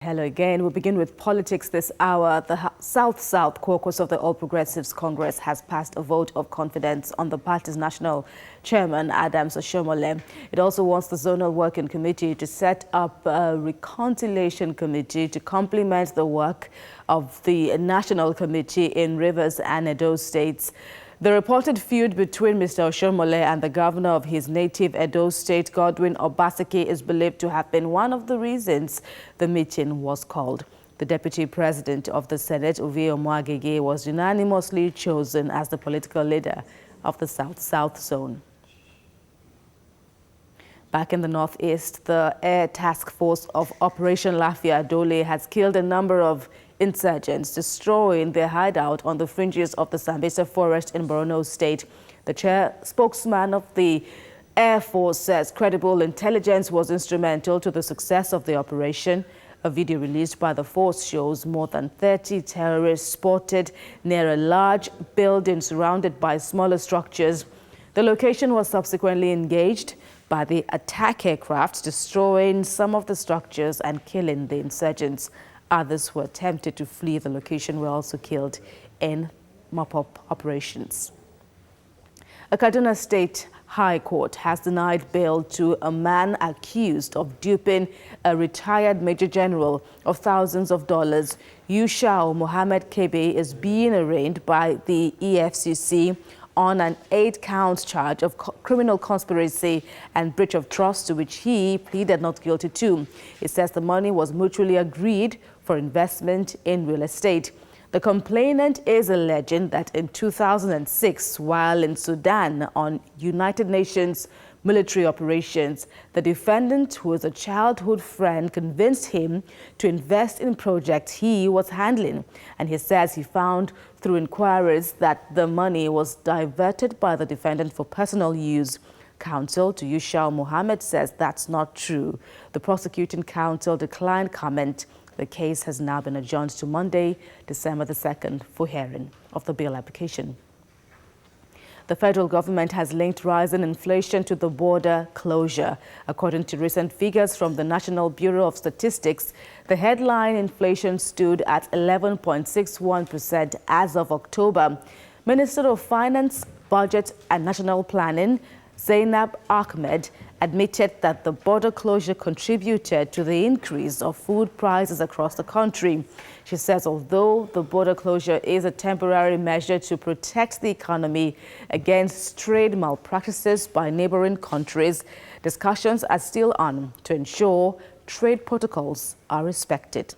Hello again. We'll begin with politics this hour. The South-South Caucus of the All Progressives Congress has passed a vote of confidence on the party's national chairman, Oshiomhole. It also wants the Zonal Working Committee to set up a reconciliation committee to complement the work of the National Committee in Rivers and Edo states. The reported feud between Mr. Oshiomhole and the governor of his native Edo state, Godwin Obaseki, is believed to have been one of the reasons the meeting was called. The deputy president of the Senate, Oshiomhole, was unanimously chosen as the political leader of the South-South zone. Back in the northeast, the Air Task Force of Operation Lafia Dole has killed a number of insurgents, destroying their hideout on the fringes of the Sambisa forest in Borno State. The spokesman of the Air Force says credible intelligence was instrumental to the success of the operation. A video released by the force shows more than 30 terrorists spotted near a large building surrounded by smaller structures. The location was subsequently engaged by the attack aircraft, destroying some of the structures and killing the insurgents. Others who attempted to flee the location were also killed in mop-up operations. A Kaduna State High Court has denied bail to a man accused of duping a retired Major General of thousands of dollars. Yushau Mohammed Kebe is being arraigned by the EFCC on an 8-count charge of criminal conspiracy and breach of trust, to which he pleaded not guilty to. It says the money was mutually agreed for investment in real estate. The complainant is alleging that in 2006, while in Sudan on United Nations military operations, the defendant, who was a childhood friend, convinced him to invest in projects he was handling. And he says he found through inquiries that the money was diverted by the defendant for personal use. Counsel to Yushau Mohammed says that's not true. The prosecuting counsel declined comment. The case has now been adjourned to Monday, December the 2nd, for hearing of the bail application. The federal government has linked rising inflation to the border closure. According to recent figures from the National Bureau of Statistics, the headline inflation stood at 11.61% as of October. Minister of Finance, Budget and National Planning, Zainab Ahmed, admitted that the border closure contributed to the increase of food prices across the country. She says although the border closure is a temporary measure to protect the economy against trade malpractices by neighboring countries, discussions are still on to ensure trade protocols are respected.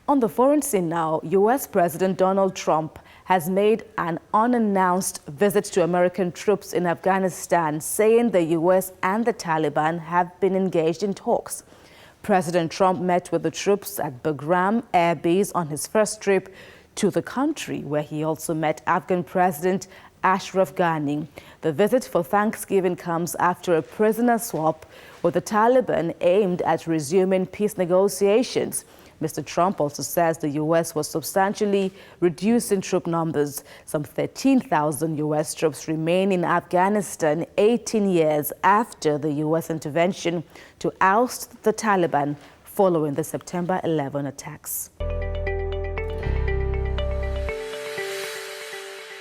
On the foreign scene now, U.S. President Donald Trump has made an unannounced visit to American troops in Afghanistan, saying the U.S. and the Taliban have been engaged in talks. President Trump met with the troops at Bagram Air Base on his first trip to the country, where he also met Afghan President Ashraf Ghani. The visit for Thanksgiving comes after a prisoner swap with the Taliban aimed at resuming peace negotiations. Mr. Trump also says the U.S. was substantially reducing troop numbers. Some 13,000 U.S. troops remain in Afghanistan 18 years after the U.S. intervention to oust the Taliban following the September 11 attacks.